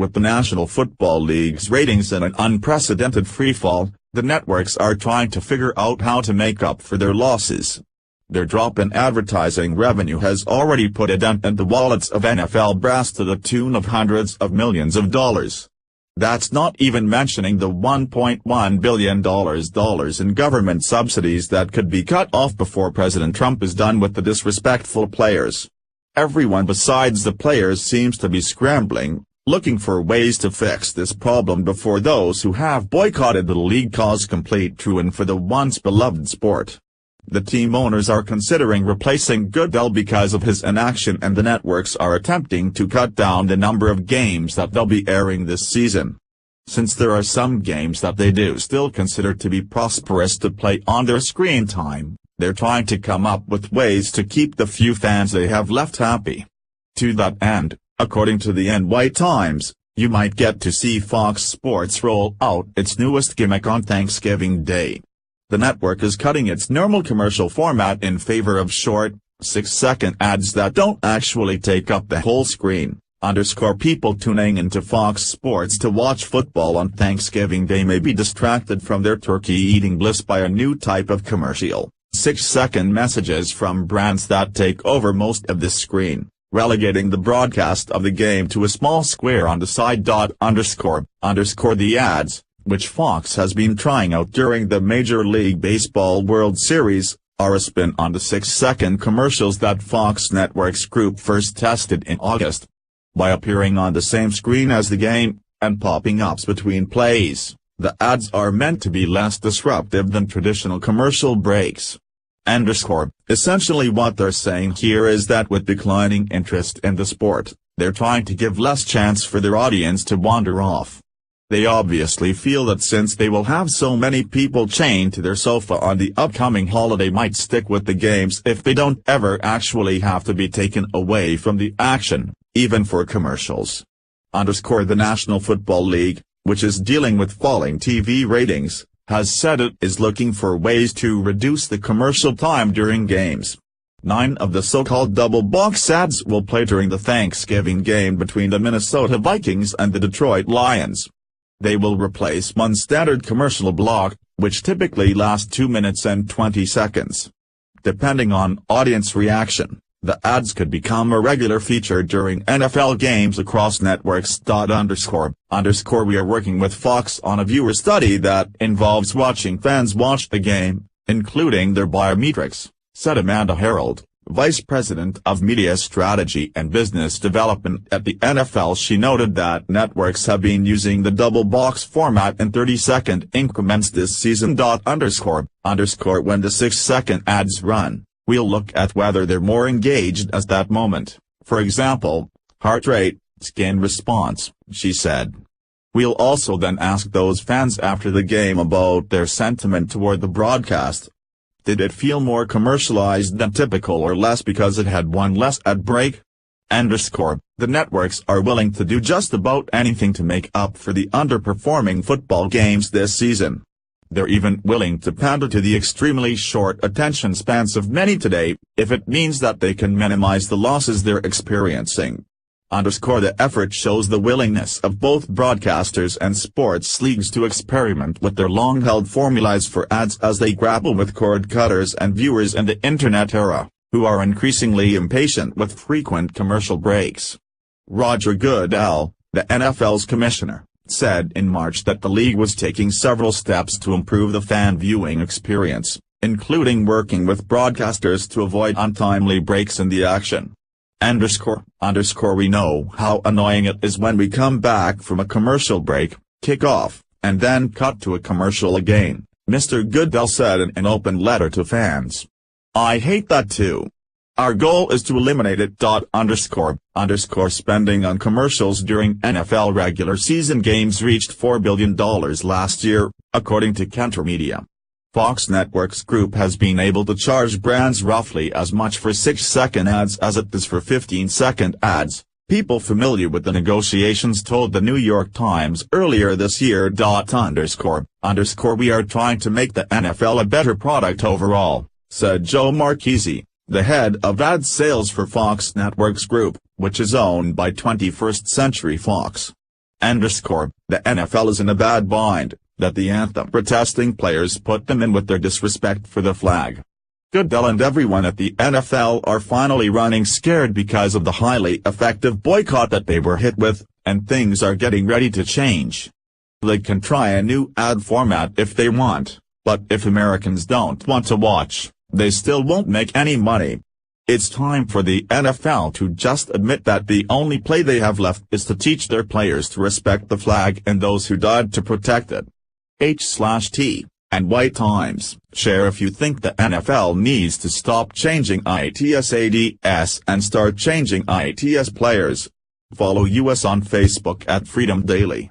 With the National Football League's ratings in an unprecedented freefall, the networks are trying to figure out how to make up for their losses. Their drop in advertising revenue has already put a dent in the wallets of NFL brass to the tune of hundreds of millions of dollars. That's not even mentioning the $1.1 billion in government subsidies that could be cut off before President Trump is done with the disrespectful players. Everyone besides the players seems to be scrambling, looking for ways to fix this problem before those who have boycotted the league cause complete ruin for the once beloved sport. The team owners are considering replacing Goodell because of his inaction, and the networks are attempting to cut down the number of games that they'll be airing this season. Since there are some games that they do still consider to be prosperous to play on their screen time, they're trying to come up with ways to keep the few fans they have left happy. To that end, according to the NY Times, you might get to see Fox Sports roll out its newest gimmick on Thanksgiving Day. The network is cutting its normal commercial format in favor of short, 6-second ads that don't actually take up the whole screen. People tuning into Fox Sports to watch football on Thanksgiving Day may be distracted from their turkey-eating bliss by a new type of commercial, 6-second messages from brands that take over most of the screen, relegating the broadcast of the game to a small square on the side. The ads, which Fox has been trying out during the Major League Baseball World Series, are a spin on the 6-second commercials that Fox Networks Group first tested in August. By appearing on the same screen as the game, and popping up between plays, the ads are meant to be less disruptive than traditional commercial breaks. Essentially what they're saying here is that with declining interest in the sport, they're trying to give less chance for their audience to wander off. They obviously feel that since they will have so many people chained to their sofa on the upcoming holiday, might stick with the games if they don't ever actually have to be taken away from the action, even for commercials. The National Football League, which is dealing with falling TV ratings, has said it is looking for ways to reduce the commercial time during games. 9 of the so-called double box ads will play during the Thanksgiving game between the Minnesota Vikings and the Detroit Lions. They will replace one standard commercial block, which typically lasts 2 minutes and 20 seconds. Depending on audience reaction, the ads could become a regular feature during NFL games across networks. We are working with Fox on a viewer study that involves watching fans watch the game, including their biometrics, said Amanda Harold, Vice President of Media Strategy and Business Development at the NFL. She noted that networks have been using the double box format in 30-second increments this season. When the 6-second ads run, we'll look at whether they're more engaged at that moment, for example, heart rate, skin response, she said. We'll also then ask those fans after the game about their sentiment toward the broadcast. Did it feel more commercialized than typical or less because it had one less ad break? The networks are willing to do just about anything to make up for the underperforming football games this season. They're even willing to pander to the extremely short attention spans of many today, if it means that they can minimize the losses they're experiencing. The effort shows the willingness of both broadcasters and sports leagues to experiment with their long-held formulas for ads as they grapple with cord cutters and viewers in the internet era, who are increasingly impatient with frequent commercial breaks. Roger Goodell, the NFL's commissioner, said in March that the league was taking several steps to improve the fan viewing experience, including working with broadcasters to avoid untimely breaks in the action. We know how annoying it is when we come back from a commercial break, kick off, and then cut to a commercial again, Mr. Goodell said in an open letter to fans. I hate that too. Our goal is to eliminate it. Spending on commercials during NFL regular season games reached $4 billion last year, according to Counter Media. Fox Networks Group has been able to charge brands roughly as much for 6-second ads as it does for 15-second ads, people familiar with the negotiations told the New York Times earlier this year. We are trying to make the NFL a better product overall, said Joe Marchese, the head of ad sales for Fox Networks Group, which is owned by 21st Century Fox. The NFL is in a bad bind, that the anthem protesting players put them in with their disrespect for the flag. Goodell and everyone at the NFL are finally running scared because of the highly effective boycott that they were hit with, and things are getting ready to change. They can try a new ad format if they want, but if Americans don't want to watch, they still won't make any money. It's time for the NFL to just admit that the only play they have left is to teach their players to respect the flag and those who died to protect it. H/T and White Times, share if you think the NFL needs to stop changing ITS and start changing ITS players. Follow us on Facebook at Freedom Daily.